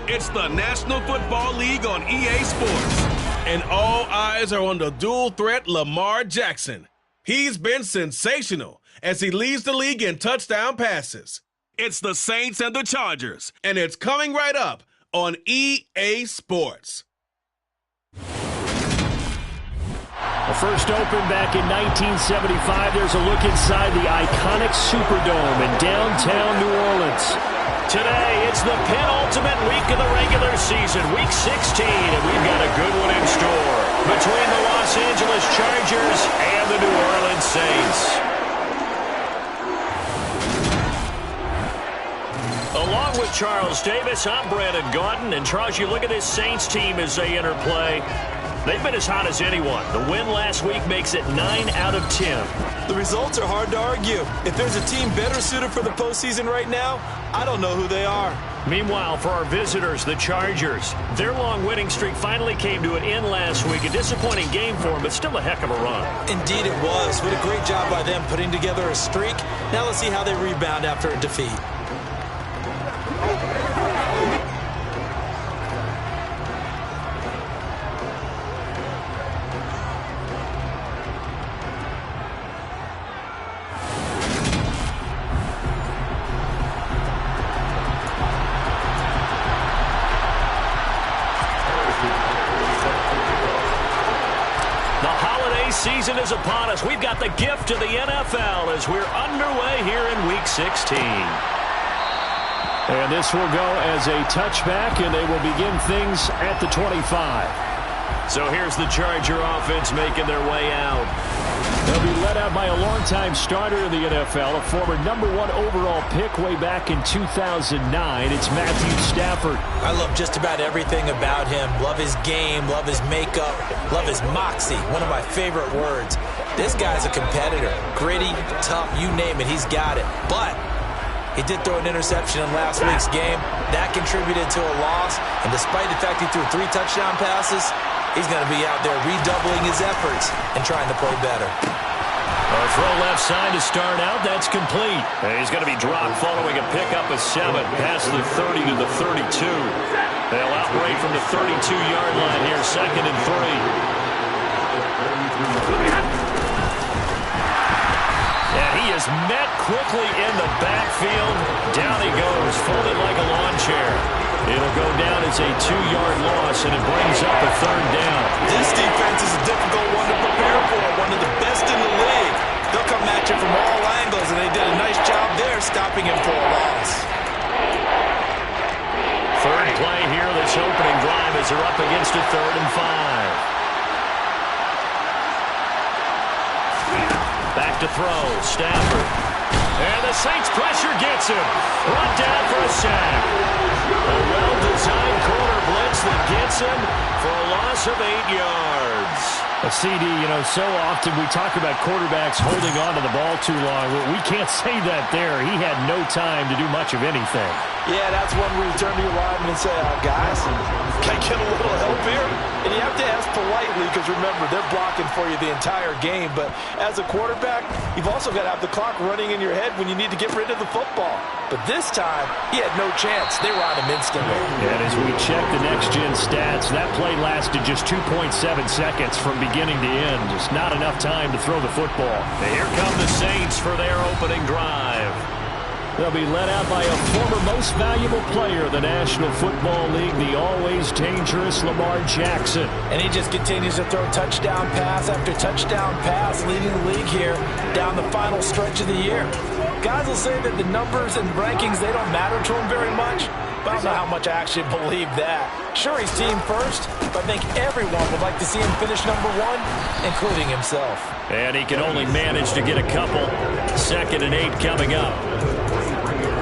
It's the National Football League on EA Sports. And all eyes are on the dual threat Lamar Jackson. He's been sensational as he leads the league in touchdown passes. It's the Saints and the Chargers, and it's coming right up on EA Sports. The first opened back in 1975. There's a look inside the iconic Superdome in downtown New Orleans. Today, it's the penultimate week of the regular season, week 16, and we've got a good one in store between the Los Angeles Chargers and the New Orleans Saints. Along with Charles Davis, I'm Brandon Gaudin, and Charles, you look at this Saints team as they enter play. They've been as hot as anyone. The win last week makes it 9 out of 10. The results are hard to argue. If there's a team better suited for the postseason right now, I don't know who they are. Meanwhile, for our visitors, the Chargers, their long winning streak finally came to an end last week. A disappointing game for them, but still a heck of a run. Indeed it was. What a great job by them putting together a streak. Now let's see how they rebound after a defeat. Season is upon us. We've got the gift of the NFL as we're underway here in Week 16. And this will go as a touchback, and they will begin things at the 25. So here's the Charger offense making their way out. They'll be led out by a longtime starter in the NFL, a former #1 overall pick way back in 2009. It's Matthew Stafford. I love just about everything about him. Love his game, love his makeup, love his moxie. One of my favorite words. This guy's a competitor. Gritty, tough, you name it, he's got it. But he did throw an interception in last week's game. That contributed to a loss. And despite the fact he threw 3 touchdown passes, he's going to be out there redoubling his efforts and trying to play better. A throw left side to start out. That's complete. And he's going to be dropped following a pickup of 7 past the 30 to the 32. They'll outrate from the 32-yard line here, 2nd and 3. And he is met quickly in the backfield. Down he goes, folded like a lawn chair. It'll go down as a 2-yard loss, and it brings up a 3rd down. This defense is a difficult one to prepare for, one of the best in the league. They'll come at you from all angles, and they did a nice job there stopping him for a loss. 3rd play here, this opening drive as they're up against a 3rd and 5. Back to throw, Stafford. And the Saints pressure gets him. Run down for a sack. A well-designed corner blitz that gets him for a loss of 8 yards. CD, so often we talk about quarterbacks holding on to the ball too long. We can't say that there. He had no time to do much of anything. Yeah, that's one where you turn to your lineman and say, guys, can I get a little help here? And you have to ask politely because, remember, they're blocking for you the entire game. But as a quarterback, you've also got to have the clock running in your head when you need to get rid of the football. But this time, he had no chance. They were on him instantly. And as we check the next-gen stats, that play lasted just 2.7 seconds from beginning to end. Just not enough time to throw the football. And here come the Saints for their opening drive. They'll be led out by a former most valuable player in the National Football League, the always dangerous Lamar Jackson. And he just continues to throw touchdown pass after touchdown pass, leading the league here down the final stretch of the year. Guys will say that the numbers and rankings, they don't matter to him very much. But I don't know how much I actually believe that. Sure, he's team first, but I think everyone would like to see him finish #1, including himself. And he can only manage to get a couple. 2nd and 8 coming up.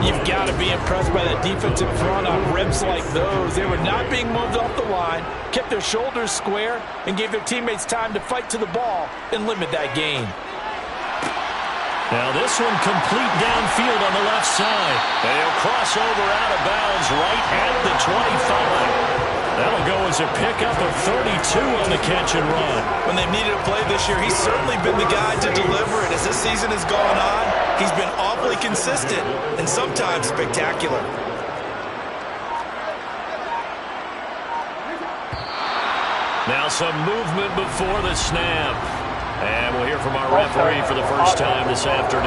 You've got to be impressed by that defensive front on rips like those. They were not being moved off the line, kept their shoulders square, and gave their teammates time to fight to the ball and limit that gain. Now this one complete downfield on the left side. And he'll cross over out of bounds right at the 25. That'll go as a pickup of 32 on the catch and run. When they needed a play this year, he's certainly been the guy to deliver it. As this season has gone on, he's been awfully consistent and sometimes spectacular. Some movement before the snap. And we'll hear from our referee for the first time this afternoon.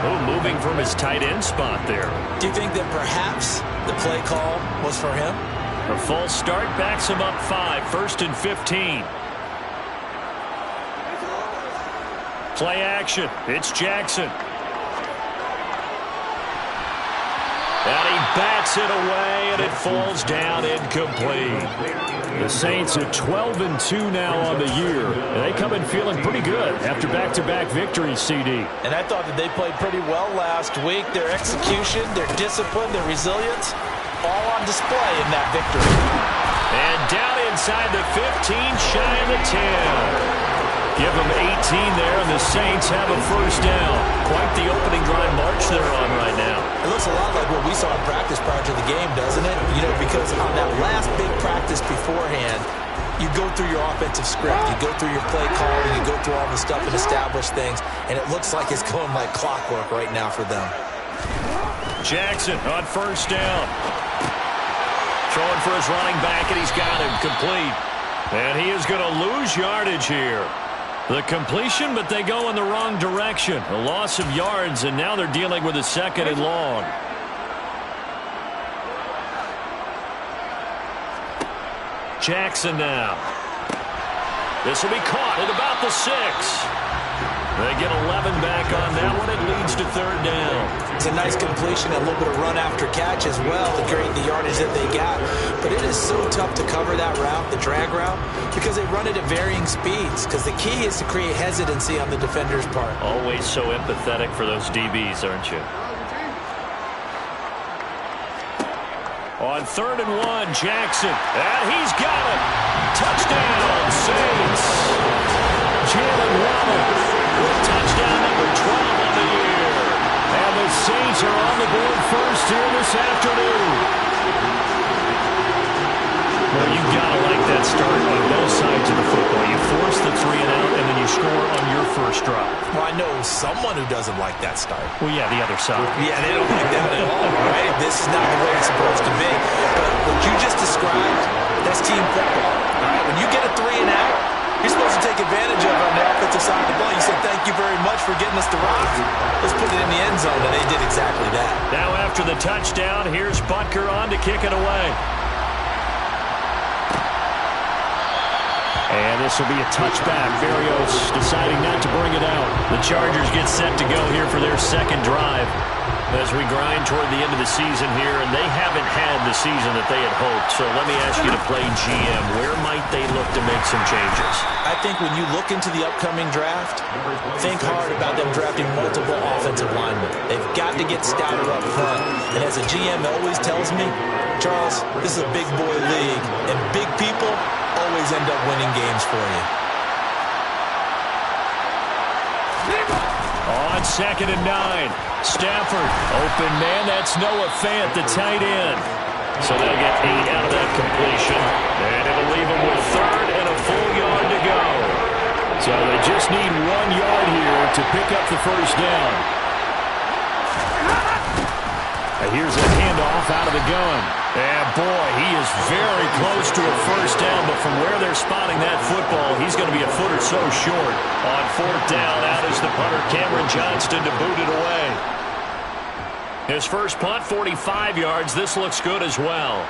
Oh, moving from his tight end spot there. Do you think that perhaps the play call was for him? A false start backs him up 5, 1st and 15. Play action. It's Jackson. And he bats it away, and it falls down incomplete. The Saints are 12-2 now on the year. And they come in feeling pretty good after back-to-back victories, CD. And I thought that they played pretty well last week. Their execution, their discipline, their resilience, all on display in that victory. And down inside the 15, shy of the 10. Give them 18 there, and the Saints have a first down. Quite the opening drive march they're on right now. It looks a lot like what we saw in practice prior to the game, doesn't it? You know, because on that last big practice beforehand, you go through your offensive script, you go through your play calling, you go through all the stuff and establish things, and it looks like it's going like clockwork right now for them. Jackson on first down. Throwing for his running back, and he's got him complete. And he is going to lose yardage here. The completion, but they go in the wrong direction. A loss of yards, and now they're dealing with a 2nd and long. Jackson now. This will be caught at about the 6. They get 11 back on that one. It leads to 3rd down. It's a nice completion, a little bit of run after catch as well to create the yardage that they got. But it is so tough to cover that route, the drag route, because they run it at varying speeds. Because the key is to create hesitancy on the defender's part. Always so empathetic for those DBs, aren't you? On 3rd and 1, Jackson. And he's got it. Touchdown, Saints. Jalen Waddle. Touchdown number 12 on the year. And the Saints are on the board first here this afternoon. Well, you've got to like that start on both sides of the football. You force the 3 and out, and then you score on your first drive. Well, I know someone who doesn't like that start. Well, yeah, the other side. Yeah, they don't like that at all, right? This is not the way it's supposed to be. But what you just described, that's team football. All right? When you get a 3 and out, you're supposed to take advantage of it on the offensive side of the ball. You say, thank you very much for getting us the rock. Let's put it in the end zone, and they did exactly that. Now after the touchdown, here's Butker on to kick it away. And this will be a touchback. Berrios deciding not to bring it out. The Chargers get set to go here for their 2nd drive as we grind toward the end of the season here, and they haven't had the season that they had hoped. So let me ask you to play GM. Where might they look to make some changes? I think when you look into the upcoming draft, think hard about them drafting multiple offensive linemen. They've got to get stouter up front. And as a GM always tells me, Charles, this is a big boy league, and big people always end up winning games for you. On 2nd and 9, Stafford, open man, that's Noah Fant, the tight end. So they'll get 8 out of that completion, and it'll leave them with 3rd and a full yard to go. So they just need 1 yard here to pick up the first down. And here's a handoff out of the gun. And boy, he is very close to a first down, but from where they're spotting that football, he's going to be a foot or so short. On 4th down, out is the punter, Cameron Johnston, to boot it away. His first punt, 45 yards. This looks good as well.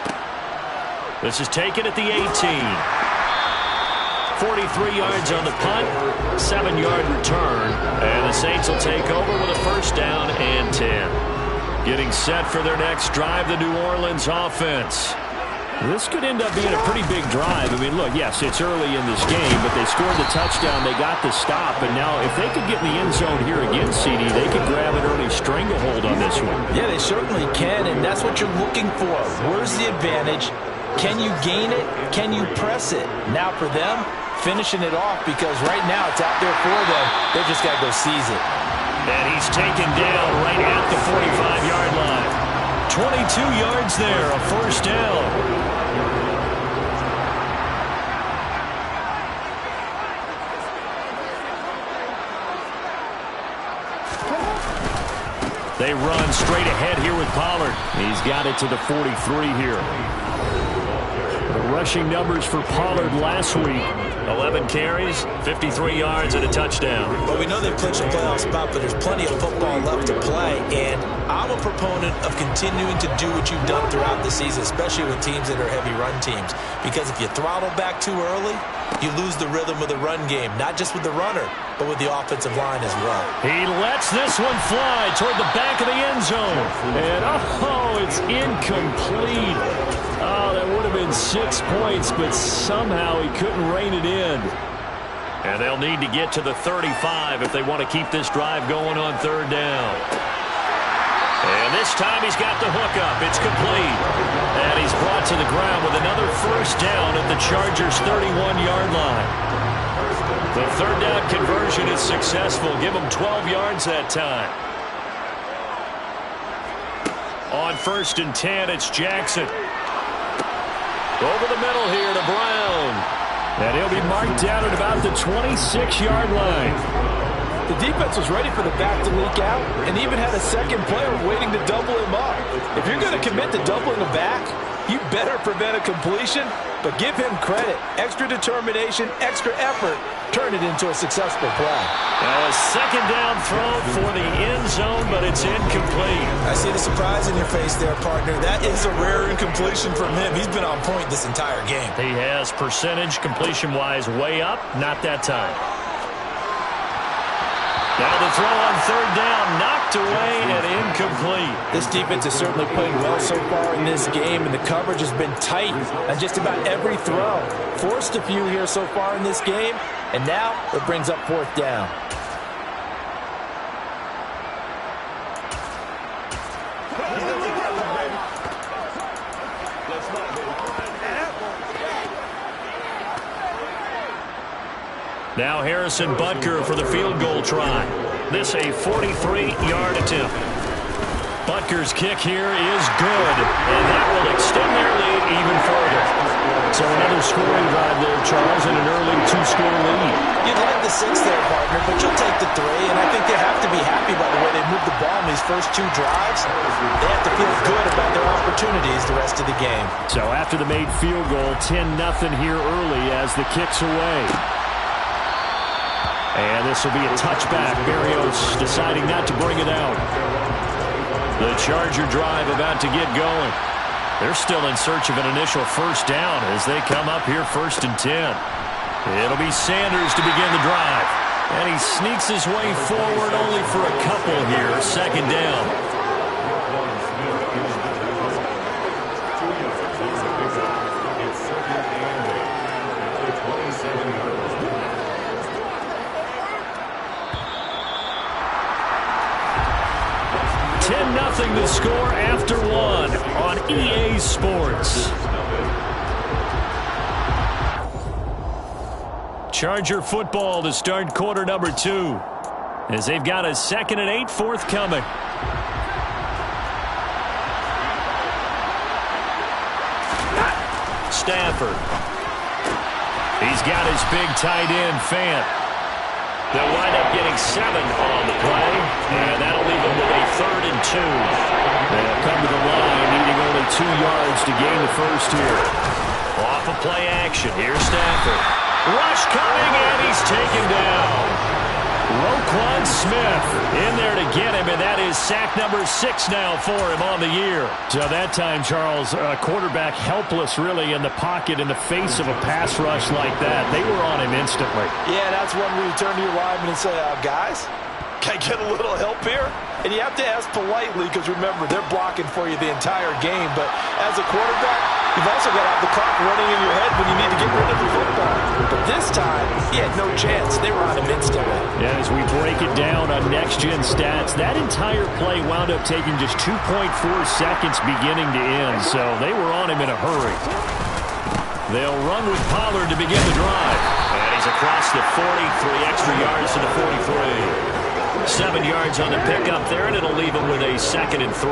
This is taken at the 18. 43 yards on the punt, 7-yard return. And the Saints will take over with a first down and 10. Getting set for their next drive, the New Orleans offense. This could end up being a pretty big drive. I mean, look, yes, it's early in this game, but they scored the touchdown. They got the stop, and now if they could get in the end zone here again, CD, they could grab an early stranglehold on this one. Yeah, they certainly can, and that's what you're looking for. Where's the advantage? Can you gain it? Can you press it? Now for them, finishing it off, because right now it's out there for them. They just got to go seize it. And he's taken down right at the 45-yard line. 22 yards there, a first down. They run straight ahead here with Pollard. He's got it to the 43 here. The rushing numbers for Pollard last week. 11 carries, 53 yards, and a touchdown. Well, we know they've clinched a playoff spot, but there's plenty of football left to play, and I'm a proponent of continuing to do what you've done throughout the season, especially with teams that are heavy run teams, because if you throttle back too early, you lose the rhythm of the run game, not just with the runner, but with the offensive line as well. He lets this one fly toward the back of the end zone, and it's incomplete. Oh, that would have been 6 points, but somehow he couldn't rein it in. And they'll need to get to the 35 if they want to keep this drive going on third down. And this time he's got the hook up. It's complete. And he's brought to the ground with another first down at the Chargers' 31-yard line. The third down conversion is successful. Give him 12 yards that time. On 1st and 10, it's Jackson. Over the middle here to Brown. And he'll be marked down at about the 26-yard line. The defense was ready for the back to leak out and even had a second player waiting to double him up. If you're going to commit to doubling a back, you better prevent a completion, but give him credit. Extra determination, extra effort, turn it into a successful play. A second down throw for the end zone, but it's incomplete. I see the surprise in your face there, partner. That is a rare incompletion from him. He's been on point this entire game. He has percentage completion-wise way up, not that time. Now the throw on third down, knocked away and incomplete. This defense is certainly playing well so far in this game, and the coverage has been tight on just about every throw. Forced a few here so far in this game, and now it brings up 4th down. Now Harrison Butker for the field goal try. This a 43-yard attempt. Butker's kick here is good, and that will extend their lead even further. So another scoring drive there, Charles, and an early 2-score lead. You'd like the 6 there, partner, but you'll take the 3, and I think they have to be happy by the way they moved the ball in these first 2 drives. They have to feel good about their opportunities the rest of the game. So after the made field goal, 10-0 here early as the kick's away. And this will be a touchback. Berrios deciding not to bring it out. The Charger drive about to get going. They're still in search of an initial first down as they come up here 1st and 10. It'll be Sanders to begin the drive. And he sneaks his way forward only for a couple here. 2nd down. The score after 1 on EA Sports. Charger football to start quarter number 2 as they've got a 2nd and 8 forthcoming. Stafford. He's got his big tight end, Fant. They'll wind up getting 7 on the play, and that'll leave them with a 3rd and 2. They'll come to the line, needing only 2 yards to gain the first here. Off of play action, here's Stafford. Rush coming, and he's taken down. Roquan Smith in there to get him, and that is sack number 6 now for him on the year. So that time, Charles, quarterback helpless really in the pocket in the face of a pass rush like that. They were on him instantly. Yeah, that's when we turn to your lineman and say, guys, can I get a little help here? And you have to ask politely because, remember, they're blocking for you the entire game. But as a quarterback, you've also got to have the clock running in your head when you need to get rid of the football. But this time, he had no chance. They were on him instantly. Yeah, as we break it down on next-gen stats, that entire play wound up taking just 2.4 seconds beginning to end. So they were on him in a hurry. They'll run with Pollard to begin the drive. And he's across the 40, 3 extra yards to the 43. 7 yards on the pickup there, and it'll leave him with a 2nd and 3.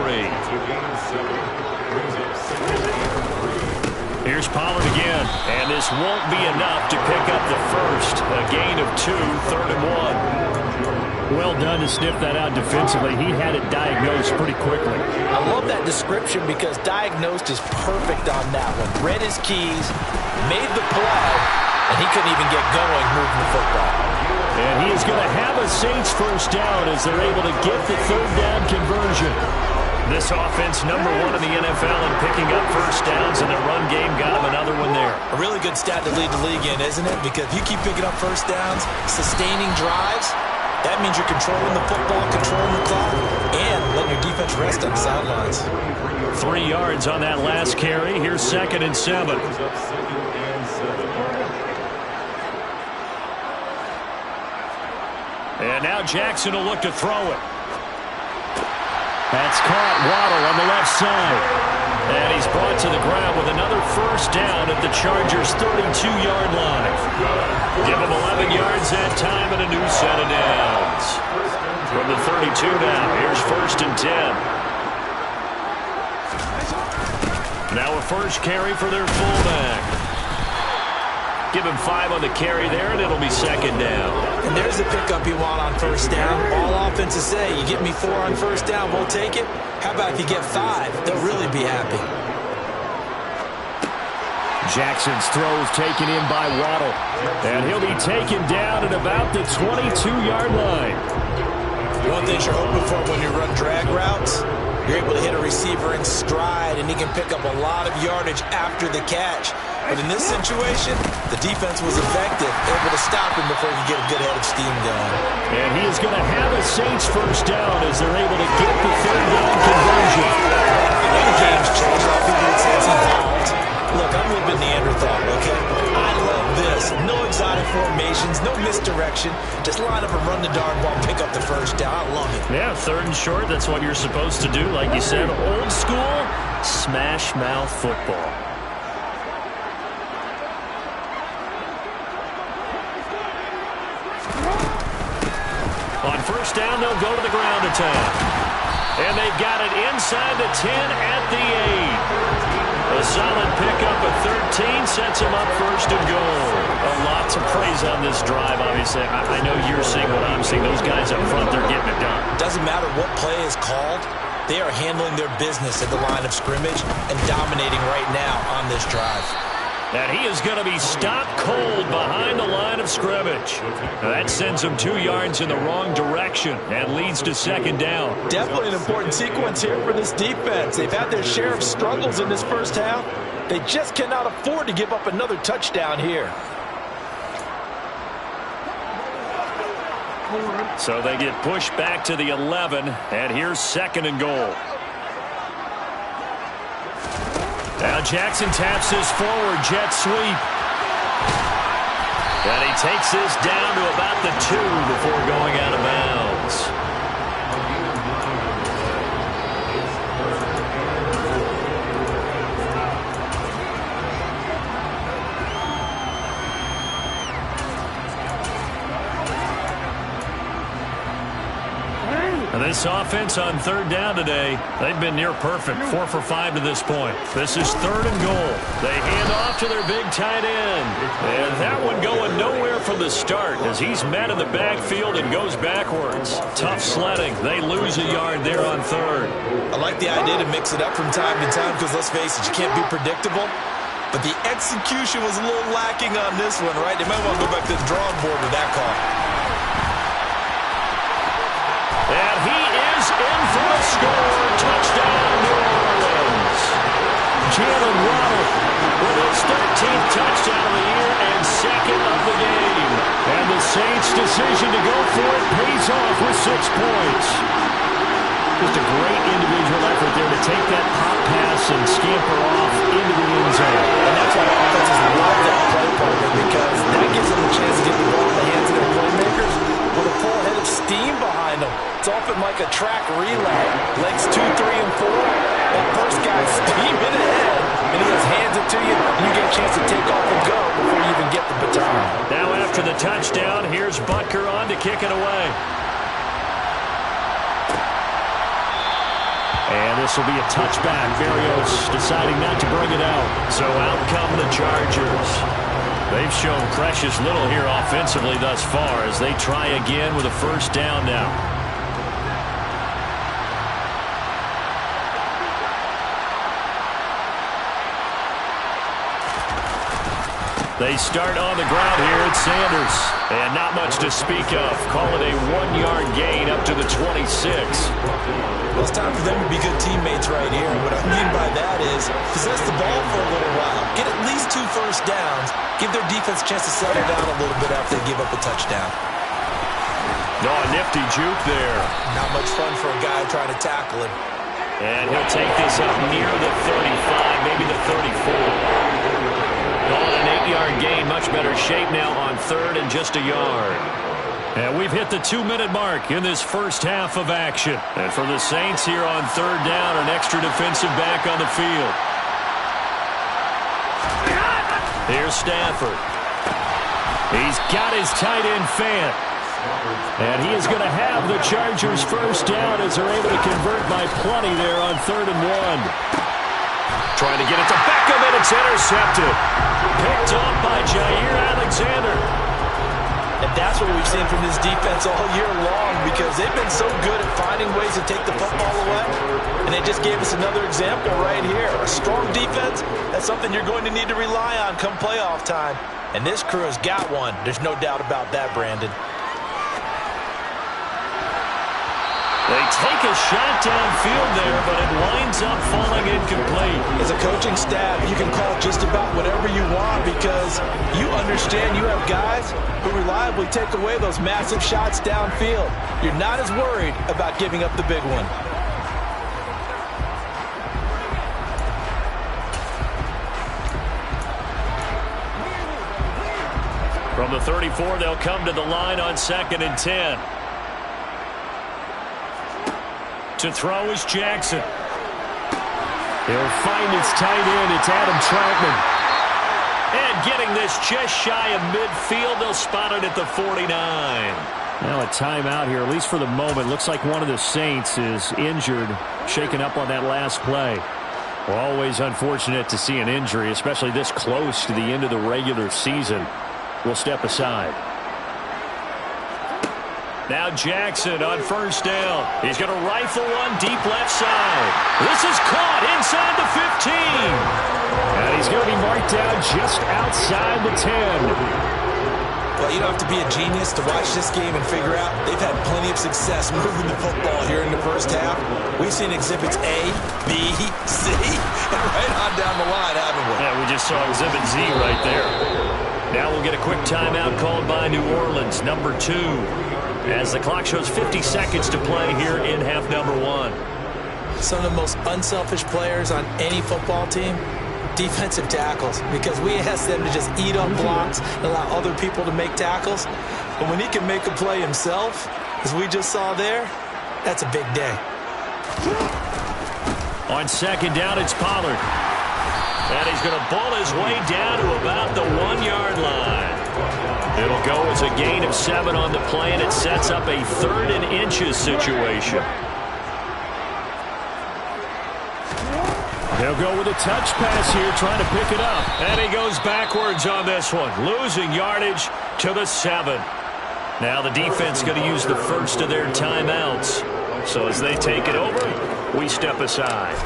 Here's Pollard again, and this won't be enough to pick up the first. A gain of 2, 3rd and 1. Well done to sniff that out defensively. He had it diagnosed pretty quickly. I love that description because diagnosed is perfect on that one. Read his keys, made the play, and he couldn't even get going moving the football. And he is going to have a Saints first down as they're able to get the third down conversion. This offense, #1 in the NFL in picking up first downs, and their run game got him another one there. A really good stat to lead the league in, isn't it? Because if you keep picking up first downs, sustaining drives, that means you're controlling the football, controlling the clock, and letting your defense rest on the sidelines. 3 yards on that last carry. Here's 2nd and 7. And now Jackson will look to throw it. That's caught. Waddle on the left side. And he's brought to the ground with another first down at the Chargers' 32-yard line. Give him 11 yards that time and a new set of downs. From the 32 now, here's 1st and 10. Now a first carry for their fullback. Give him 5 on the carry there, and it'll be 2nd down. And there's the pickup you want on first down. All offenses say, you give me 4 on first down, we'll take it. How about if you get 5? They'll really be happy. Jackson's throw is taken in by Waddle. And he'll be taken down at about the 22-yard line. One thing you're hoping for when you run drag routes, you're able to hit a receiver in stride, and he can pick up a lot of yardage after the catch. But in this situation, the defense was effective, able to stop him before he could get a good head of steam going. And he is going to have a Saints first down as they're able to get the third down conversion. And the game's changed. A lot of people would say it's evolved. Look, I'm a little bit Neanderthal, okay? I love this. No exotic formations, no misdirection. Just line up and run the darn ball, pick up the first down. I love it. Yeah, 3rd and short, that's what you're supposed to do. Like you said, old school, smash mouth football. On first down, they'll go to the ground attack. And they've got it inside the 10 at the 8. A solid pickup of 13 sets him up 1st and goal. A lot to praise on this drive, obviously. I know you're seeing what I'm seeing. Those guys up front, they're getting it done. Doesn't matter what play is called. They are handling their business at the line of scrimmage and dominating right now on this drive. And he is going to be stopped cold behind the line of scrimmage. That sends him 2 yards in the wrong direction and leads to 2nd down. Definitely an important sequence here for this defense. They've had their share of struggles in this first half. They just cannot afford to give up another touchdown here. So they get pushed back to the 11, and here's 2nd and goal. Now Jackson taps his forward jet sweep. And he takes this down to about the 2 before going out of bounds. This offense on 3rd down today, they've been near perfect, 4 for 5 to this point. This is 3rd and goal. They hand off to their big tight end. And that one going nowhere from the start as he's met in the backfield and goes backwards. Tough sledding. They lose a yard there on 3rd. I like the idea to mix it up from time to time because, let's face it, you can't be predictable. But the execution was a little lacking on this one, right? They might want to go back to the drawing board with that call. And he is in for a score. Touchdown, New Orleans. Jalen Waddle with his 13th touchdown of the year and 2nd of the game. And the Saints' decision to go for it pays off with 6 points. Just a great individual effort there to take that pop pass and scamper off into the end zone. And that's why offenses love that play partner, because that gives them a chance to get the ball in the hands of their playmakers with a full head of steam behind them. It's often like a track relay. Legs 2, 3, and 4. That first guy's steaming ahead, and he just hands it to you, and you get a chance to take off and go before you even get the baton. Now after the touchdown, here's Butker on to kick it away. And this will be a touchback. Berrios deciding not to bring it out. So out come the Chargers. They've shown precious little here offensively thus far as they try again with a first down now. They start on the ground here at Sanders. And not much to speak of. Call it a 1-yard gain up to the 26. Well, it's time for them to be good teammates right here. And what I mean by that is possess the ball for a little while. Get at least 2 first downs. Give their defense a chance to settle down a little bit after they give up a touchdown. No, a nifty juke there. Not much fun for a guy trying to tackle him. And he'll take this up near the 35, maybe the 34. Going an 8-yard gain, much better shape now on 3rd and just a yard. And we've hit the 2-minute mark in this first half of action. And for the Saints here on 3rd down, an extra defensive back on the field. Here's Stafford. He's got his tight end Fant. And he is going to have the Chargers first down as they're able to convert by plenty there on 3rd and 1. Trying to get it to Beckham, and it's intercepted. Picked off by Jair Alexander. And that's what we've seen from this defense all year long because they've been so good at finding ways to take the football away. And they just gave us another example right here. A strong defense, that's something you're going to need to rely on come playoff time. And this crew has got one. There's no doubt about that, Brandon. They take a shot downfield there, but it winds up falling incomplete. As a coaching staff, you can call just about whatever you want because you understand you have guys who reliably take away those massive shots downfield. You're not as worried about giving up the big one. From the 34, they'll come to the line on 2nd and 10. To throw is Jackson. He'll find his tight end. It's Adam Troutman. And getting this just shy of midfield, they'll spot it at the 49. Now a timeout here, at least for the moment. Looks like one of the Saints is injured, shaken up on that last play. We're always unfortunate to see an injury, especially this close to the end of the regular season. We'll step aside. Now Jackson on first down. He's going to rifle one deep left side. This is caught inside the 15. And he's going to be marked down just outside the 10. Well, you don't have to be a genius to watch this game and figure out they've had plenty of success moving the football here in the first half. We've seen exhibits A, B, C, and right on down the line, haven't we? Yeah, we just saw exhibit Z right there. Now we'll get a quick timeout called by New Orleans, number 2. As the clock shows 50 seconds to play here in half number 1. Some of the most unselfish players on any football team, defensive tackles, because we ask them to just eat up blocks and allow other people to make tackles. But when he can make a play himself, as we just saw there, that's a big day. On 2nd down, it's Pollard. And he's going to ball his way down to about the 1-yard line. It'll go as a gain of 7 on the play, and it sets up a 3rd and inches situation. He'll go with a touch pass here, trying to pick it up. And he goes backwards on this one, losing yardage to the 7. Now the defense going to use the first of their timeouts. So as they take it over, we step aside.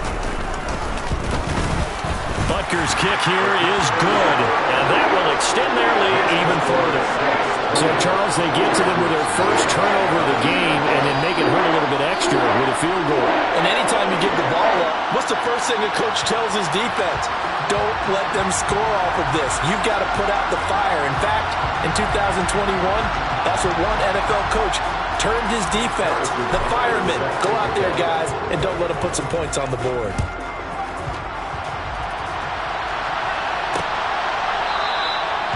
Butker's kick here is good, and that will extend their lead even further. So, Charles, they get to them with their first turnover of the game and then make it hurt a little bit extra with a field goal. And anytime you give the ball up, what's the first thing a coach tells his defense? Don't let them score off of this. You've got to put out the fire. In fact, in 2021, that's what one NFL coach turned his defense. The firemen. Go out there, guys, and don't let them put some points on the board.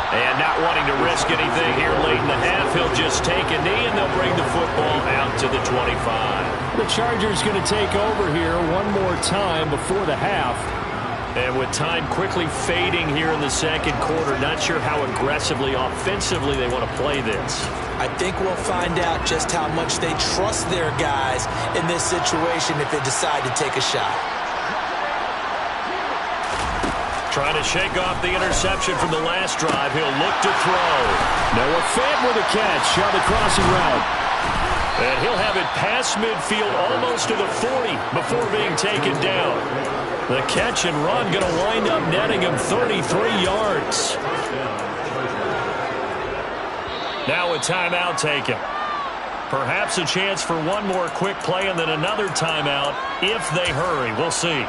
And not wanting to risk anything here late in the half, he'll just take a knee, and they'll bring the football out to the 25. The Chargers going to take over here one more time before the half. And with time quickly fading here in the second quarter, not sure how aggressively, offensively they want to play this. I think we'll find out just how much they trust their guys in this situation if they decide to take a shot. Trying to shake off the interception from the last drive. He'll look to throw. Noah Fant with a catch on the crossing route. And he'll have it past midfield almost to the 40 before being taken down. The catch and run going to wind up netting him 33 yards. Now a timeout taken. Perhaps a chance for one more quick play and then another timeout if they hurry. We'll see.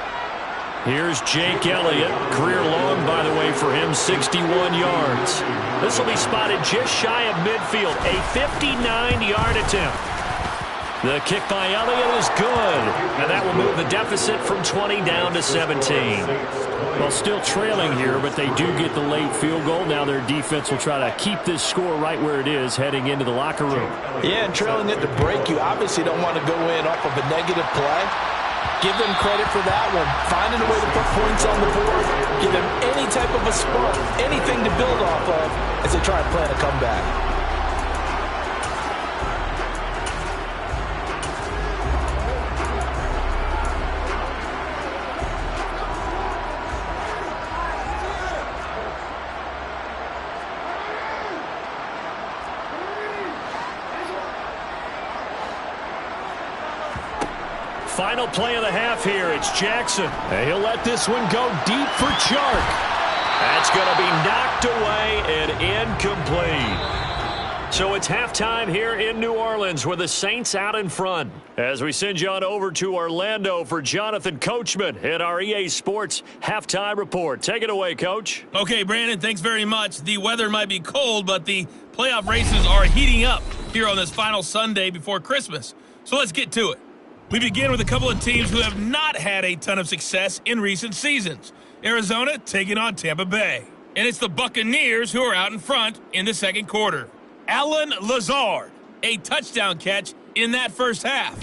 Here's Jake Elliott. Career long, by the way, for him, 61 yards. This will be spotted just shy of midfield. A 59-yard attempt. The kick by Elliott is good. And that will move the deficit from 20 down to 17. Well, still trailing here, but they do get the late field goal. Now their defense will try to keep this score right where it is heading into the locker room. Yeah, and trailing it to break, you obviously don't want to go in off of a negative play. Give them credit for that one. Finding a way to put points on the board. Give them any type of a spark, anything to build off of as they try and plan a comeback. Final play of the half here. It's Jackson. And he'll let this one go deep for Chark. That's going to be knocked away and incomplete. So it's halftime here in New Orleans with the Saints out in front. As we send you on over to Orlando for Jonathan Coachman in our EA Sports Halftime Report. Take it away, Coach. Okay, Brandon, thanks very much. The weather might be cold, but the playoff races are heating up here on this final Sunday before Christmas. So let's get to it. We begin with a couple of teams who have not had a ton of success in recent seasons. Arizona taking on Tampa Bay. And it's the Buccaneers who are out in front in the second quarter. Allen Lazard, a touchdown catch in that first half.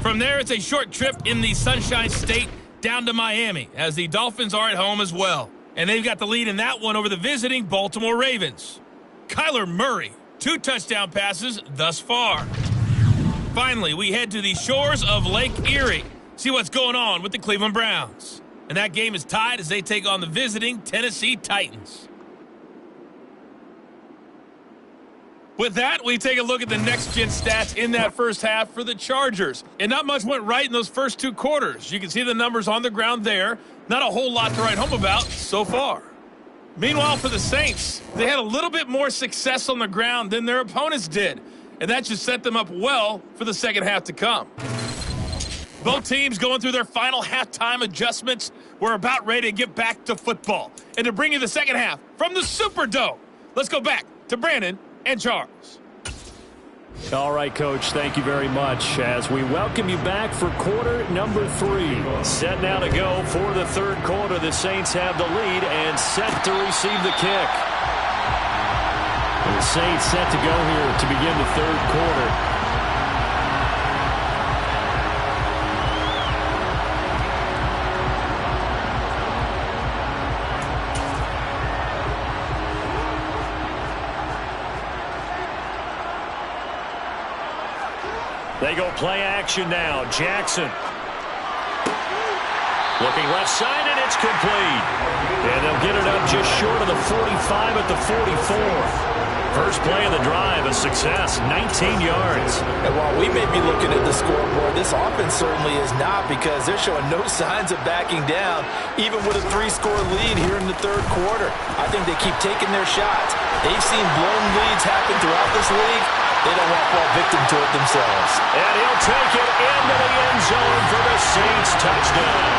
From there, it's a short trip in the Sunshine State down to Miami, as the Dolphins are at home as well. And they've got the lead in that one over the visiting Baltimore Ravens. Kyler Murray, 2 touchdown passes thus far. Finally, we head to the shores of Lake Erie. See what's going on with the Cleveland Browns. And that game is tied as they take on the visiting Tennessee Titans. With that, we take a look at the next-gen stats in that first half for the Chargers. And not much went right in those first 2 quarters. You can see the numbers on the ground there. Not a whole lot to write home about so far. Meanwhile, for the Saints, they had a little bit more success on the ground than their opponents did. And that just set them up well for the second half to come. Both teams going through their final halftime adjustments. We're about ready to get back to football. And to bring you the second half from the Superdome, let's go back to Brandon and Charles. All right, Coach, thank you very much as we welcome you back for quarter number 3. Set now to go for the third quarter. The Saints have the lead and set to receive the kick. The Saints set to go here to begin the third quarter. They go play action now. Jackson. Looking left side, and it's complete. And they'll get it up just short of the 45 at the 44. First play of the drive, a success, 19 yards. And while we may be looking at the scoreboard, this offense certainly is not, because they're showing no signs of backing down, even with a 3-score lead here in the third quarter. I think they keep taking their shots. They've seen blown leads happen throughout this league. They don't want to fall victim to it themselves. And he'll take it into the end zone for the Saints touchdown.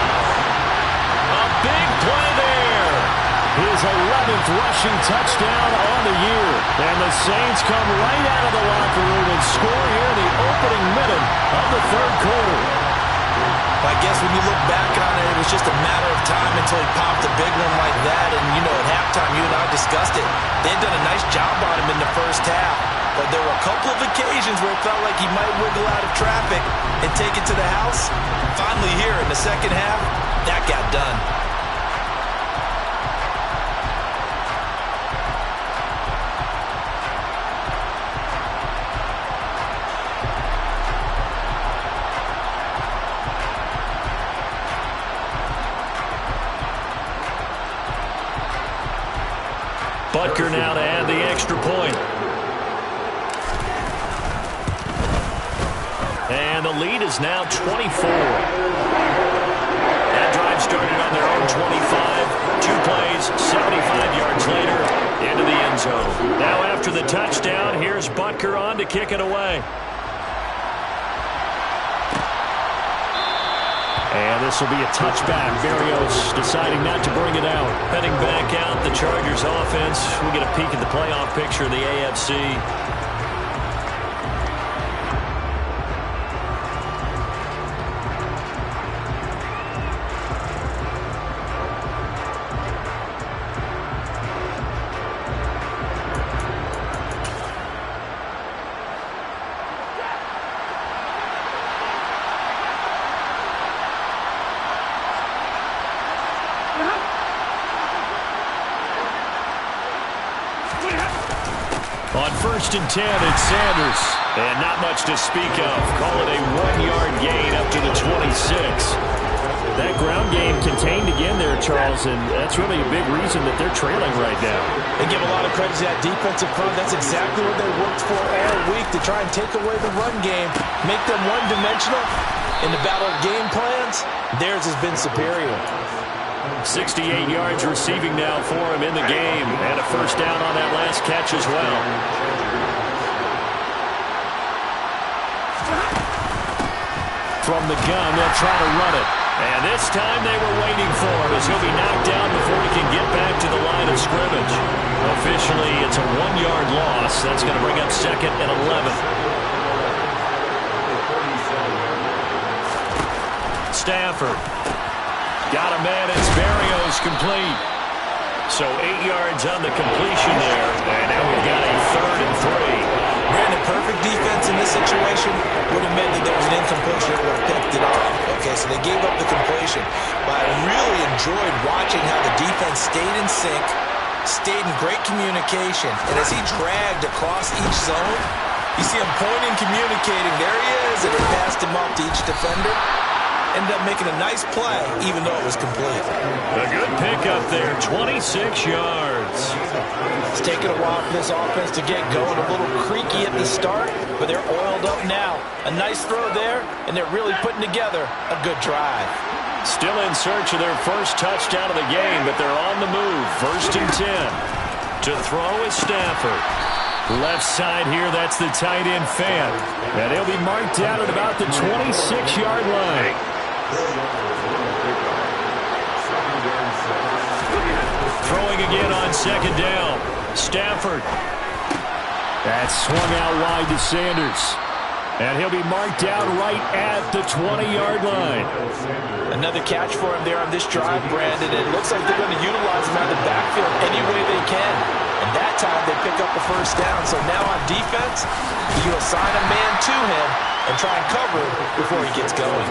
A big play there. His 11th rushing touchdown on the year. And the Saints come right out of the locker room and score here in the opening minute of the third quarter. I guess when you look back on it, it was just a matter of time until he popped a big one like that. And, you know, at halftime, you and I discussed it. They had done a nice job on him in the first half. But there were a couple of occasions where it felt like he might wiggle out of traffic and take it to the house. Finally here in the second half, that got done. Butker now to add the extra point. And the lead is now 24. That drive started on their own 25. 2 plays, 75 yards later, into the end zone. Now after the touchdown, here's Butker on to kick it away. And this will be a touchback. Berrios deciding not to bring it out. Heading back out, the Chargers offense. We get a peek at the playoff picture of the AFC. On 1st and 10, it's Sanders. And not much to speak of. Call it a 1-yard gain up to the 26. That ground game contained again there, Charles, and that's really a big reason that they're trailing right now. They give a lot of credit to that defensive front. That's exactly what they worked for all week, to try and take away the run game, make them one-dimensional. In the battle of game plans, theirs has been superior. 68 yards receiving now for him in the game. And a first down on that last catch as well. From the gun, they'll try to run it. And this time they were waiting for him as he'll be knocked down before he can get back to the line of scrimmage. Officially, it's a 1-yard loss. That's going to bring up 2nd and 11. Stafford. Got a man, it's Berrios complete. So 8 yards on the completion there. And now we've got a 3rd and 3. Brandon, perfect defense in this situation would have meant that there was an incompletion that would have picked it off. Okay, so they gave up the completion. But I really enjoyed watching how the defense stayed in sync, stayed in great communication. And as he dragged across each zone, you see him pointing, communicating. There he is, and he passed him off to each defender. Ended up making a nice play, even though it was complete. A good pickup there, 26 yards. It's taken a while for this offense to get going. A little creaky at the start, but they're oiled up now. A nice throw there, and they're really putting together a good drive. Still in search of their first touchdown of the game, but they're on the move. 1st and 10. To throw is Stafford. Left side here, that's the tight end Fan. And he'll be marked down at about the 26-yard line. Throwing again on 2nd down. Stafford. That's swung out wide to Sanders. And he'll be marked down right at the 20-yard line. Another catch for him there on this drive, Brandon. It looks like they're going to utilize him out of the backfield any way they can. And that time they pick up the first down. So now on defense, you assign a man to him and try and cover him before he gets going.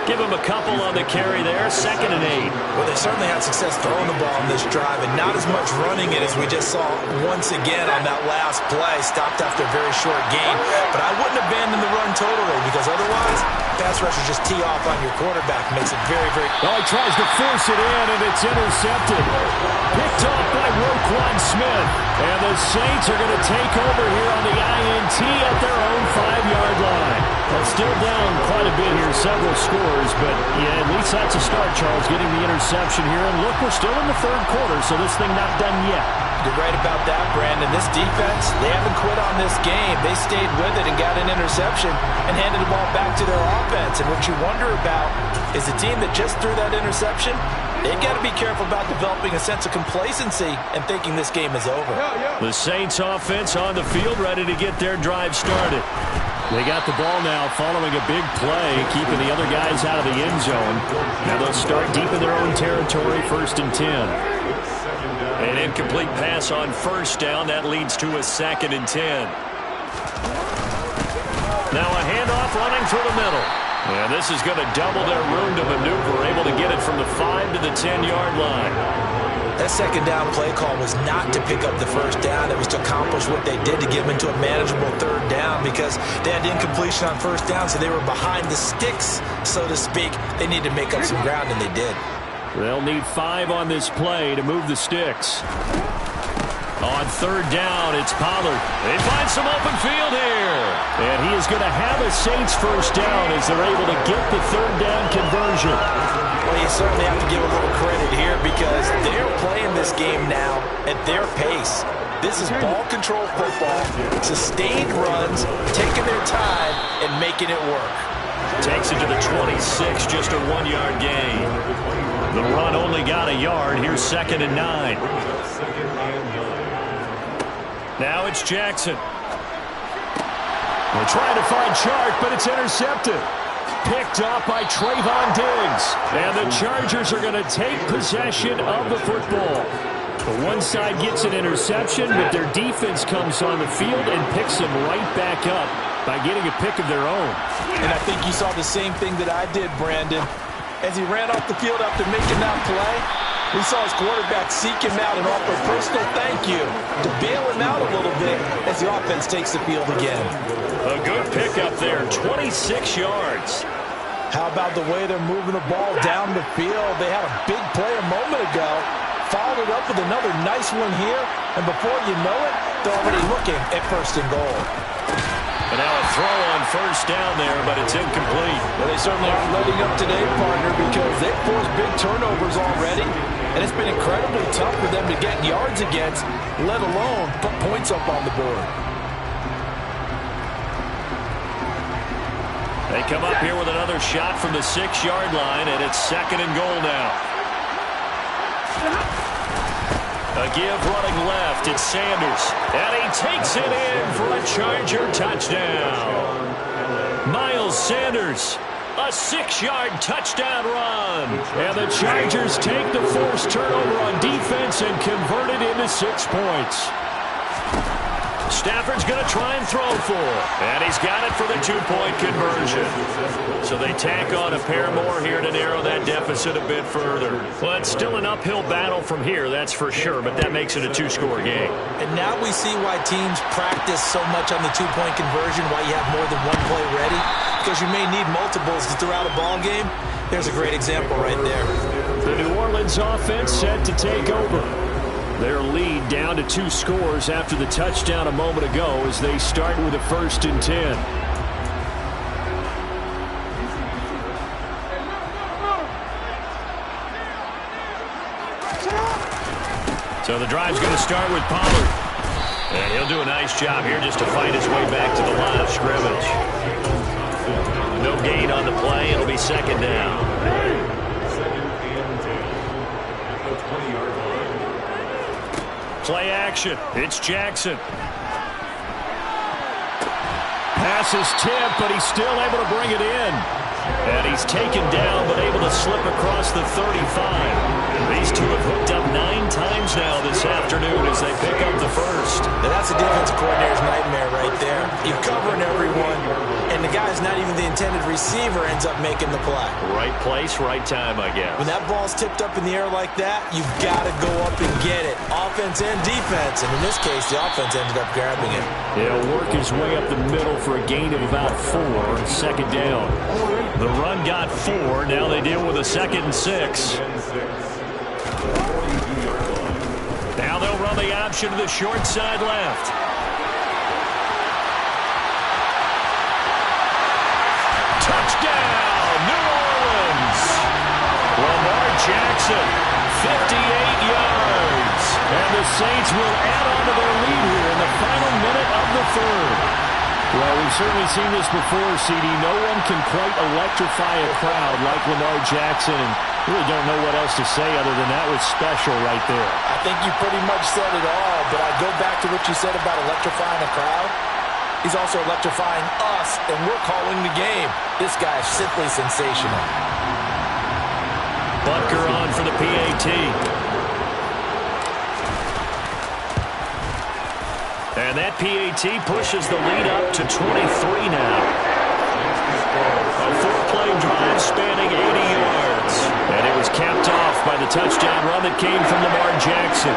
Give him a couple on the carry there, 2nd and 8. Well, they certainly had success throwing the ball in this drive, and not as much running it as we just saw once again on that last play. Stopped after a very short gain. But I wouldn't abandon the run totally, because otherwise, pass rushers just tee off on your quarterback. Makes it very, very... Oh, he tries to force it in, and it's intercepted. Picked off by Roquan Smith. And the Saints are going to take over here on the INT at their own 5-yard line. Well, still down quite a bit here, several scores, but yeah, at least that's a start, Charles, getting the interception here. And look, we're still in the 3rd quarter, so this thing not done yet. You're right about that, Brandon. This defense, they haven't quit on this game. They stayed with it and got an interception and handed the ball back to their offense. And what you wonder about is the team that just threw that interception, they've got to be careful about developing a sense of complacency and thinking this game is over. The Saints offense on the field ready to get their drive started. They got the ball now following a big play, keeping the other guys out of the end zone. Now they'll start deep in their own territory, 1st and 10. An incomplete pass on 1st down. That leads to a 2nd and 10. Now a handoff running through the middle. And this is going to double their room to maneuver, able to get it from the 5 to the 10-yard line. That 2nd down play call was not to pick up the 1st down. It was to accomplish what they did, to get them into a manageable 3rd down, because they had incompletion on 1st down, so they were behind the sticks, so to speak. They needed to make up some ground, and they did. They'll need 5 on this play to move the sticks. On third down, it's Pollard. They find some open field here. And he is going to have a Saints first down as they're able to get the third down conversion. Well, you certainly have to give a little credit here because they're playing this game now at their pace. This is ball control football, sustained runs, taking their time, and making it work. Takes it to the 26, just a 1-yard gain. The run only got a yard. Here's 2nd and 9. Now it's Jackson. They're trying to find Chark, but it's intercepted. Picked up by Trayvon Diggs. And the Chargers are going to take possession of the football. The one side gets an interception, but their defense comes on the field and picks them right back up by getting a pick of their own. And I think you saw the same thing that I did, Brandon. As he ran off the field after making that play, we saw his quarterback seek him out and offer a personal thank you to bail him out a little bit as the offense takes the field again. A good pickup there, 26 yards. How about the way they're moving the ball down the field? They had a big play a moment ago, followed up with another nice one here, and before you know it, they're already looking at 1st and goal. And now a throw on first down there, but it's incomplete. Well, they certainly aren't letting up today, partner, because they've forced big turnovers already, and it's been incredibly tough for them to get yards against, let alone put points up on the board. They come up here with another shot from the 6-yard line, and it's 2nd and goal now. A give running left, it's Sanders. And he takes it in for a Charger touchdown. Miles Sanders, a 6-yard touchdown run. And the Chargers take the forced turnover on defense and convert it into 6 points. Stafford's going to try and throw for it. And he's got it for the 2-point conversion. So they tack on a pair more here to narrow that deficit a bit further. Well, it's still an uphill battle from here, that's for sure, but that makes it a 2-score game. And now we see why teams practice so much on the 2-point conversion, why you have more than one play ready, because you may need multiples to throw out a ball game. There's a great example right there. The New Orleans offense set to take over. Their lead down to 2 scores after the touchdown a moment ago as they start with a 1st and 10. So the drive's going to start with Pollard. And he'll do a nice job here just to fight his way back to the line of scrimmage. No gain on the play. It'll be 2nd down. Play action. It's Jackson. Pass is tipped, but he's still able to bring it in. And he's taken down, but able to slip across the 35. These two have hooked up 9 times now this afternoon as they pick up the first. Now that's a defensive coordinator's nightmare right there. You're covering everyone, and the guy's not even the intended receiver ends up making the play. Right place, right time, I guess. When that ball's tipped up in the air like that, you've got to go up and get it. Offense and defense, and in this case, the offense ended up grabbing it. He'll work his way up the middle for a gain of about 4, 2nd down. The run got 4. Now they deal with a 2nd and 6. Now they'll run the option to the short side left. Touchdown, New Orleans. Lamar Jackson, 58 yards. And the Saints will add on to their lead here in the final minute of the 3rd. Well, we've certainly seen this before, CD. No one can quite electrify a crowd like Lamar Jackson. And really don't know what else to say other than that was special right there. I think you pretty much said it all, but I go back to what you said about electrifying a crowd. He's also electrifying us, and we're calling the game. This guy is simply sensational. Butker on for the PAT. And that PAT pushes the lead up to 23 now. A 4-play drive spanning 80 yards. And it was capped off by the touchdown run that came from Lamar Jackson.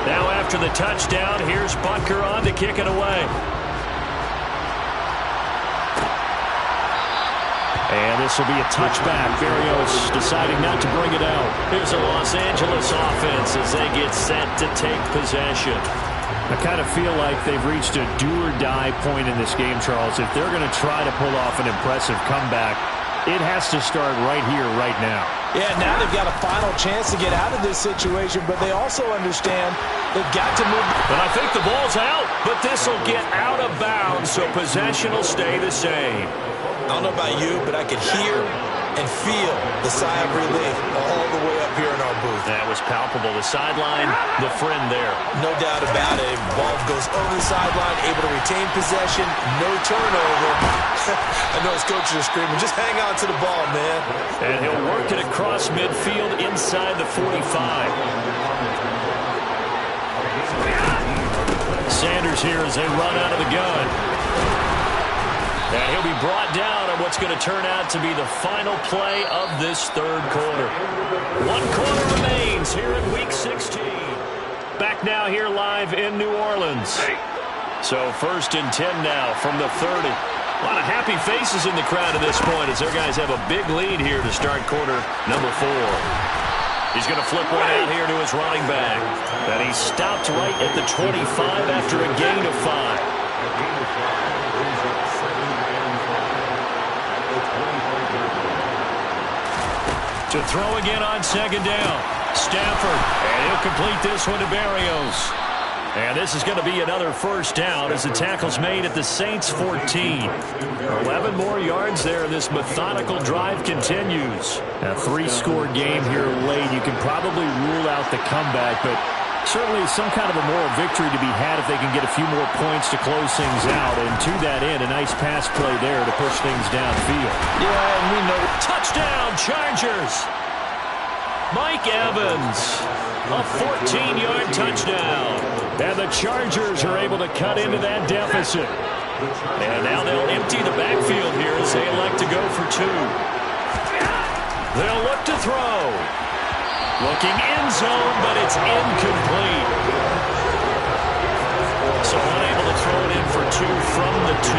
Now after the touchdown, here's Butker on to kick it away. And this will be a touchback. Berrios deciding not to bring it out. Here's a Los Angeles offense as they get set to take possession. I kind of feel like they've reached a do-or-die point in this game, Charles. If they're going to try to pull off an impressive comeback, it has to start right here, right now. Yeah, now they've got a final chance to get out of this situation, but they also understand they've got to move. But I think the ball's out, but this will get out of bounds, so possession will stay the same. I don't know about you, but I could hear and feel the sigh of relief all the way up here in our booth. That was palpable. The sideline, the friend there. No doubt about it. Ball goes over the sideline, able to retain possession, no turnover. I know his coaches are screaming, just hang on to the ball, man. And he'll work it across midfield inside the 45. Sanders here as they run out of the gun. And he'll be brought down on what's going to turn out to be the final play of this third quarter. 1 quarter remains here in Week 16. Back now here live in New Orleans. So 1st and 10 now from the 30. A lot of happy faces in the crowd at this point as their guys have a big lead here to start quarter number 4. He's going to flip one out here to his running back. And he stopped right at the 25 after a gain of 5. To throw again on 2nd down. Stafford, and he'll complete this one to Berrios. And this is going to be another 1st down as the tackle's made at the Saints' 14. 11 more yards there, and this methodical drive continues. A 3-score game here late. You can probably rule out the comeback, but certainly some kind of a moral victory to be had if they can get a few more points to close things out. And to that end, a nice pass play there to push things downfield. Yeah, and we know. Touchdown, Chargers. Mike Evans, a 14-yard touchdown. And the Chargers are able to cut into that deficit. And now they'll empty the backfield here as they elect to go for 2. They'll look to throw. Looking end zone, but it's incomplete. So unable to throw it in for 2 from the 2.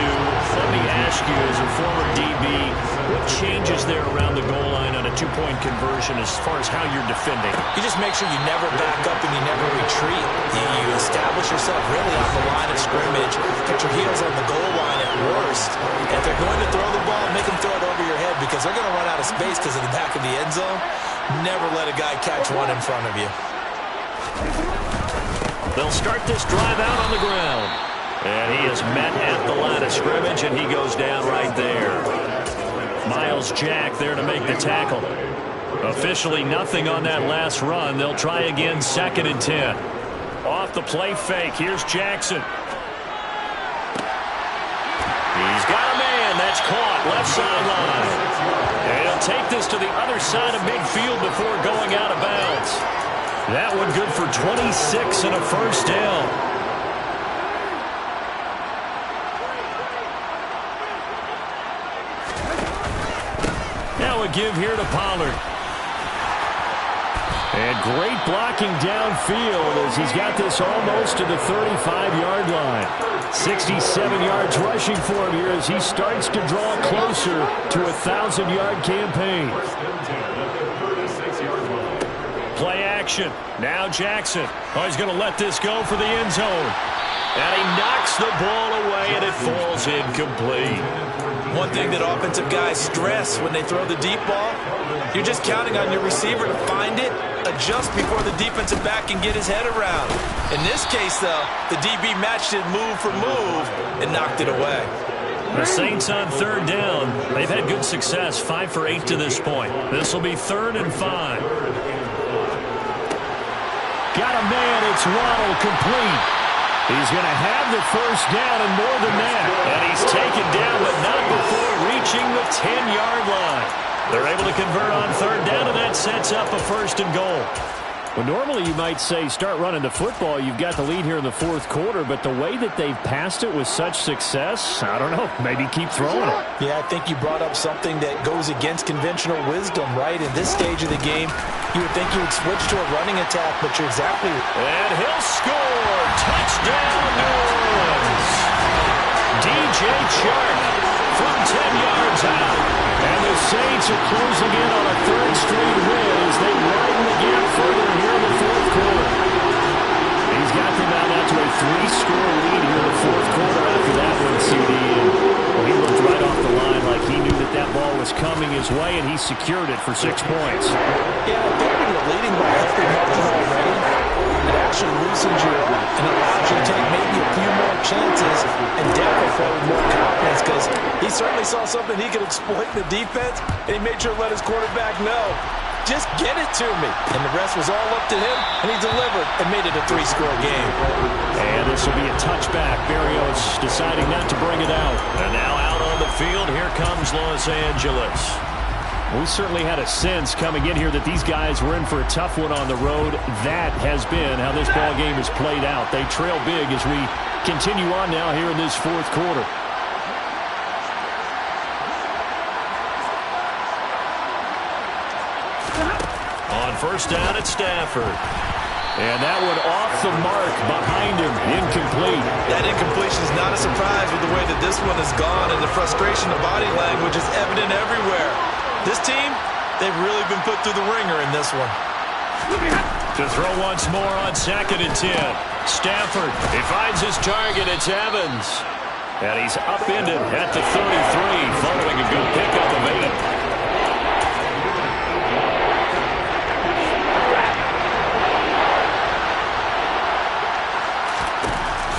Let me ask you, as a former DB, what changes there around the goal line on a 2-point conversion as far as how you're defending? You just make sure you never back up and you never retreat. You establish yourself really on the line of scrimmage. Put your heels on the goal line at worst. And if they're going to throw the ball, make them throw it over your head because they're going to run out of space because of the back of the end zone. Never let a guy catch one in front of you. They'll start this drive out on the ground. And he is met at the line of scrimmage, and he goes down right there. Miles Jack there to make the tackle. Officially nothing on that last run. They'll try again 2nd and 10. Off the play fake. Here's Jackson. He's got a man. That's caught. Left sideline. And he'll take this to the other side of midfield before going out of bounds. That one good for 26 and a 1st down. Now a give here to Pollard. And great blocking downfield as he's got this almost to the 35-yard line. 67 yards rushing for him here as he starts to draw closer to a 1,000-yard campaign. Play action. Now Jackson. Oh, he's going to let this go for the end zone. And he knocks the ball away, and it falls incomplete. One thing that offensive guys stress when they throw the deep ball, you're just counting on your receiver to find it, adjust before the defensive back can get his head around. In this case, though, the DB matched it move for move and knocked it away. The Saints on 3rd down. They've had good success, 5 for 8 to this point. This will be 3rd and 5. Got a man. It's Waddle, complete. He's going to have the 1st down and more than that. And he's taken down, but not before reaching the 10-yard line. They're able to convert on 3rd down, and that sets up a 1st and goal. Well, normally you might say start running the football. You've got the lead here in the 4th quarter, but the way that they've passed it with such success, I don't know, maybe keep throwing it. Yeah, I think you brought up something that goes against conventional wisdom, right? In this stage of the game, you would think you would switch to a running attack, but you're exactly right. And he'll score. Touchdown, New Orleans. DJ Chark from 10 yards out. And the was coming his way, and he secured it for 6 points. Yeah, when you're leading by a healthy margin already, it actually loosens you up and allows you to take maybe a few more chances and definitely play with more confidence, because he certainly saw something he could exploit in the defense, and he made sure to let his quarterback know, just get it to me. And the rest was all up to him, and he delivered and made it a 3-score game. And this will be a touchback. Berrios deciding not to bring it out. And now out on the field, here comes Los Angeles. We certainly had a sense coming in here that these guys were in for a tough one on the road. That has been how this ball game has played out. They trail big as we continue on now here in this fourth quarter. On first down, it's Stafford. And that one off the mark behind him. Incomplete. That incompletion is not a surprise with the way that this one has gone, and the frustration of body language is evident everywhere. This team, they've really been put through the ringer in this one. To throw once more on 2nd and 10. Stafford, he finds his target. It's Evans. And he's upended at the 33 following a good pickup of 8.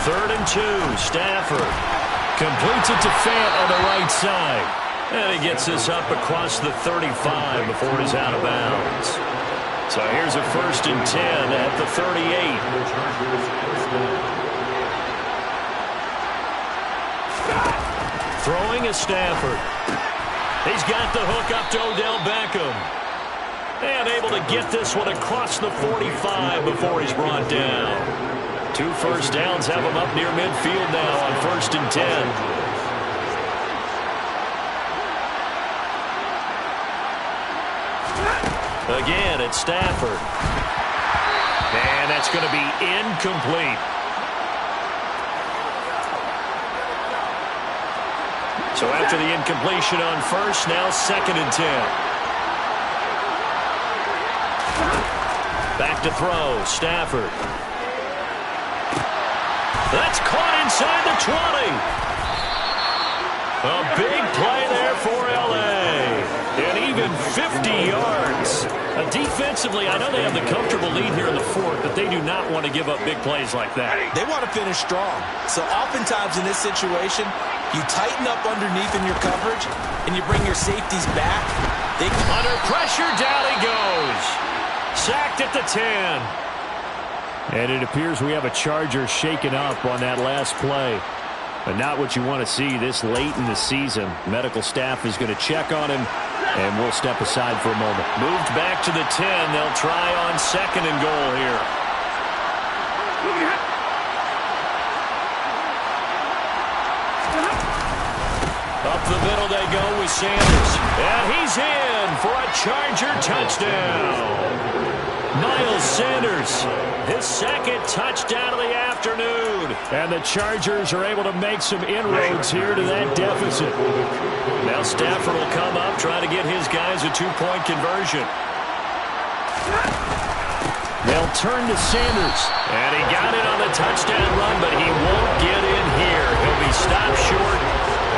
Third and 2, Stafford completes it to Fant on the right side. And he gets this up across the 35 before he's out of bounds. So here's a 1st and 10 at the 38. Throwing is Stafford. He's got the hook up to Odell Beckham. And able to get this one across the 45 before he's brought down. 2 first downs have him up near midfield now on 1st and 10. Again, it's Stafford. And that's going to be incomplete. So after the incompletion on first, now 2nd and 10. Back to throw, Stafford. That's caught inside the 20. A big play there for L.A. And even 50 yards. Defensively, I know they have the comfortable lead here in the fourth, but they do not want to give up big plays like that. They want to finish strong. So oftentimes in this situation, you tighten up underneath in your coverage, and you bring your safeties back. Under pressure, down he goes. Sacked at the 10. And it appears we have a Charger shaken up on that last play. But not what you want to see this late in the season. Medical staff is going to check on him, and we'll step aside for a moment. Moved back to the 10. They'll try on 2nd and goal here. Up the middle they go with Sanders. And he's in for a Charger touchdown. Miles Sanders, his 2nd touchdown of the afternoon. And the Chargers are able to make some inroads here to that deficit. Now Stafford will come up, trying to get his guys a 2-point conversion. They'll turn to Sanders. And he got it on the touchdown run, but he won't get in here. He'll be stopped short,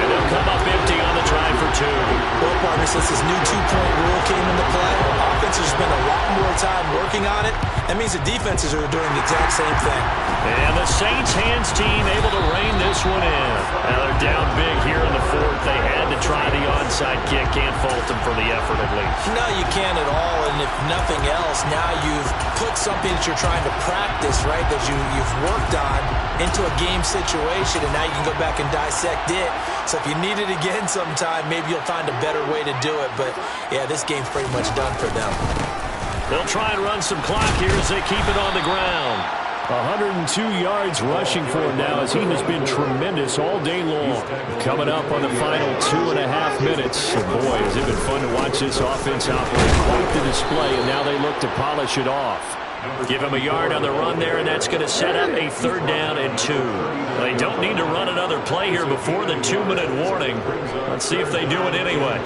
and they'll come up empty on the try for 2. Well, partner, since this new 2-point rule came into play, offenses spend a lot more time working on it. That means the defenses are doing the exact same thing. And the Saints hands team able to rein this one in. Now they're down big here in the fourth. They had to try the onside kick. Can't fault them for the effort at least. No, you can't at all. And if nothing else, now you've put something that you're trying to practice, right, that you've worked on into a game situation, and now you can go back and dissect it. So if you need it again sometime, maybe you'll find a better way to do it. But, yeah, this game's pretty much done for them. They'll try and run some clock here as they keep it on the ground. 102 yards rushing for him now as he has been tremendous all day long. Coming up on the final 2.5 minutes. And boy, has it been fun to watch this offense operate. Quite the display, and now they look to polish it off. Give him a yard on the run there, and that's going to set up a 3rd down and 2. They don't need to run another play here before the 2-minute warning. Let's see if they do it anyway.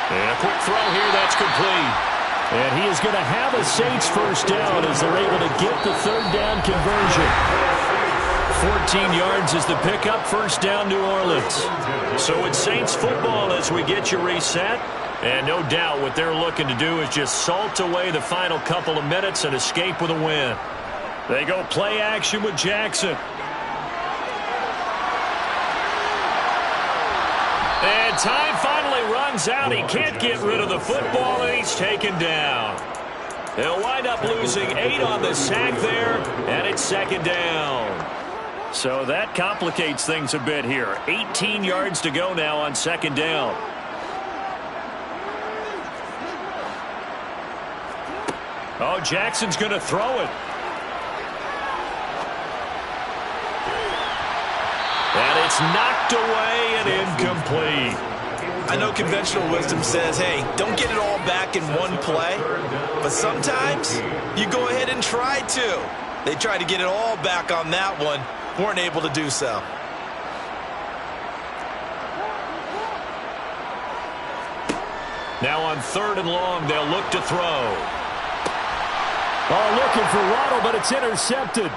And a quick throw here, that's complete. And he is going to have a Saints 1st down as they're able to get the 3rd down conversion. 14 yards is the pickup, first down, New Orleans. So it's Saints football as we get you reset. And no doubt what they're looking to do is just salt away the final couple of minutes and escape with a win. They go play action with Jackson. And time finally runs out. He can't get rid of the football, and he's taken down. They'll wind up losing 8 on the sack there, and it's second down. So that complicates things a bit here. 18 yards to go now on second down. Oh, Jackson's going to throw it. And it's knocked away and incomplete. I know conventional wisdom says, hey, don't get it all back in one play. But sometimes you go ahead and try to. They tried to get it all back on that one. Weren't able to do so. Now on 3rd and long, they'll look to throw. Oh, looking for Waddle, but it's intercepted.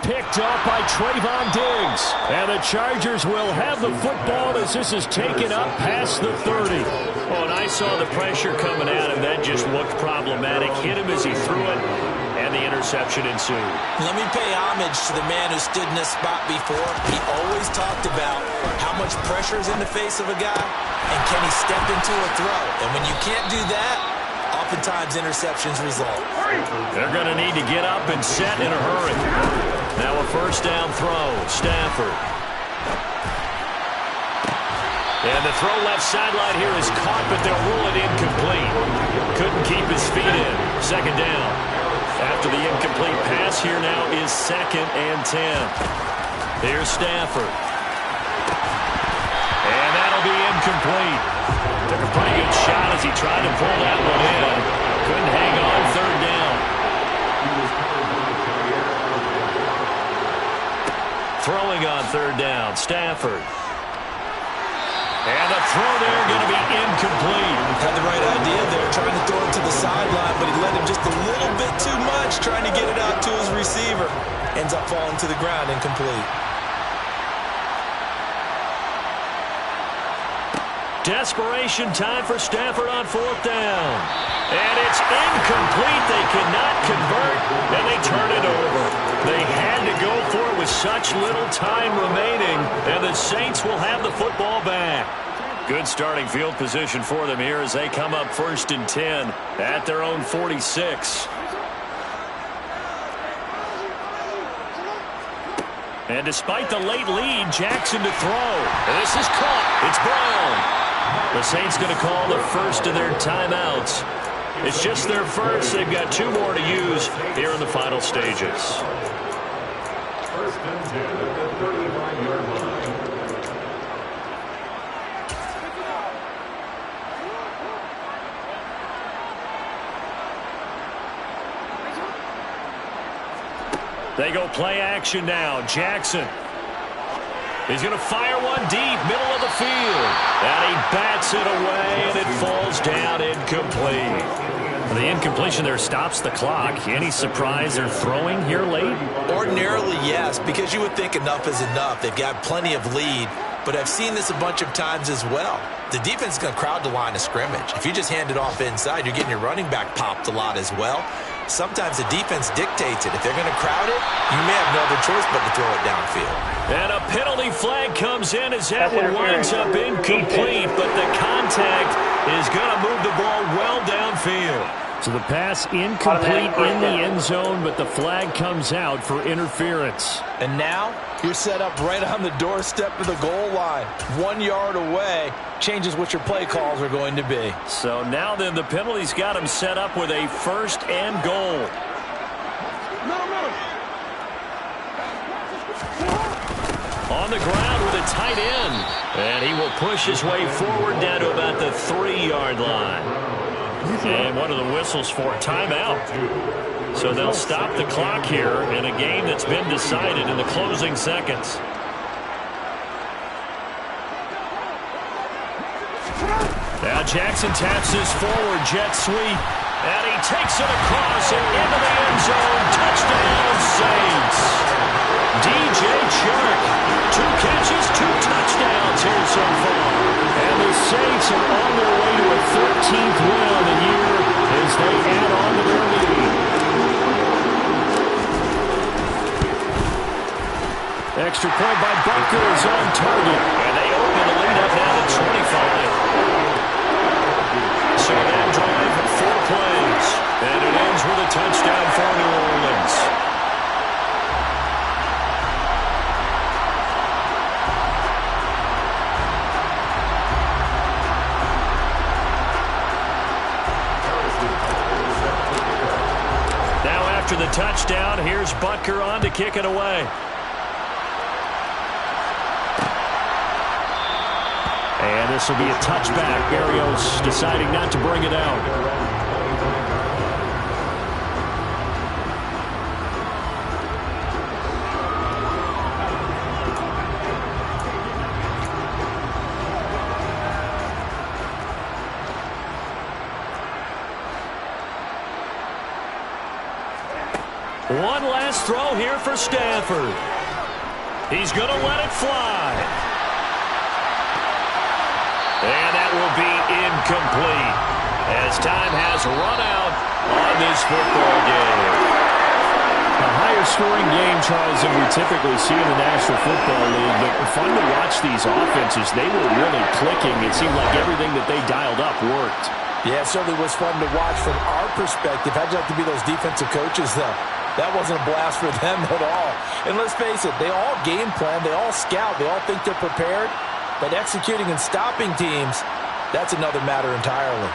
Picked off by Trayvon Diggs. And the Chargers will have the football as this is taken up past the 30. Oh, and I saw the pressure coming at him. That just looked problematic. Hit him as he threw it, and the interception ensued. Let me pay homage to the man who stood in this spot before. He always talked about how much pressure is in the face of a guy, and can he step into a throw. And when you can't do that, oftentimes interceptions result. They're going to need to get up and set in a hurry. Now a first down throw. Stafford. And the throw left sideline here is caught, but they'll rule it incomplete. Couldn't keep his feet in. Second down. After the incomplete pass, here now is 2nd and 10. Here's Stafford. And that'll be incomplete. Took a pretty good shot as he tried to pull that one in. Couldn't hang on, 3rd down. Throwing on 3rd down, Stafford. And the throw there going to be incomplete. Had the right idea there, trying to throw it to the sideline, but he let him just a little bit too much, trying to get it out to his receiver. Ends up falling to the ground, incomplete. Desperation time for Stafford on 4th down. And it's incomplete. They cannot convert, and they turn it over. They had to go for it with such little time remaining, and the Saints will have the football back. Good starting field position for them here as they come up 1st and 10 at their own 46. And despite the late lead, Jackson to throw. This is caught. It's Brown. The Saints going to call the first of their timeouts. It's just their first. They've got 2 more to use here in the final stages. 1st and 10 at the 35-yard line. They go play action now. Jackson. He's going to fire one deep, middle of the field. And he bats it away, and it falls down incomplete. The incompletion there stops the clock. Any surprise they're throwing here late? Ordinarily, yes, because you would think enough is enough. They've got plenty of lead, but I've seen this a bunch of times as well. The defense is going to crowd the line of scrimmage. If you just hand it off inside, you're getting your running back popped a lot as well. Sometimes the defense dictates it. If they're going to crowd it, you may have no other choice but to throw it downfield. And a penalty flag comes in as that one winds up incomplete, but the contact is going to move the ball well downfield. So the pass incomplete in the end zone, but the flag comes out for interference. And now you're set up right on the doorstep of the goal line. 1 yard away changes what your play calls are going to be. So now then the penalty's got him set up with a 1st and goal. On the ground with a tight end. And he will push his way forward down to about the 3-yard line. And what are the whistles for? Timeout. So they'll stop the clock here in a game that's been decided in the closing seconds. Now Jackson taps his forward jet sweep. And he takes it across and into the end zone. Touchdown, Saints. DJ Chark, 2 catches, 2 touchdowns here so far. And the Saints are on their way to a 13th win on the year as they add on to their lead. Extra point by Bunker is on target. And they open the lead up now to 25. So that drive, 4 plays. And it ends with a touchdown for New Orleans. Now after the touchdown, here's Butker on to kick it away. And this will be a touchback. Berrios deciding not to bring it out. One last throw here for Stafford. He's going to let it fly. And that will be incomplete as time has run out on this football game. A higher scoring game, Charles, than we typically see in the National Football League. But fun to watch these offenses. They were really clicking. It seemed like everything that they dialed up worked. Yeah, it certainly was fun to watch from our perspective. How'd you like to be those defensive coaches, though? That wasn't a blast for them at all. And let's face it, they all game plan, they all scout, they all think they're prepared. But executing and stopping teams, that's another matter entirely.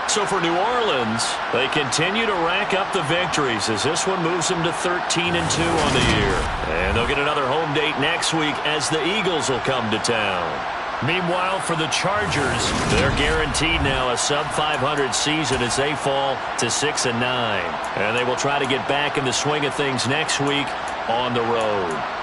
So for New Orleans, they continue to rack up the victories as this one moves them to 13-2 on the year. And they'll get another home date next week as the Eagles will come to town. Meanwhile, for the Chargers, they're guaranteed now a sub-500 season as they fall to 6-9. And they will try to get back in the swing of things next week on the road.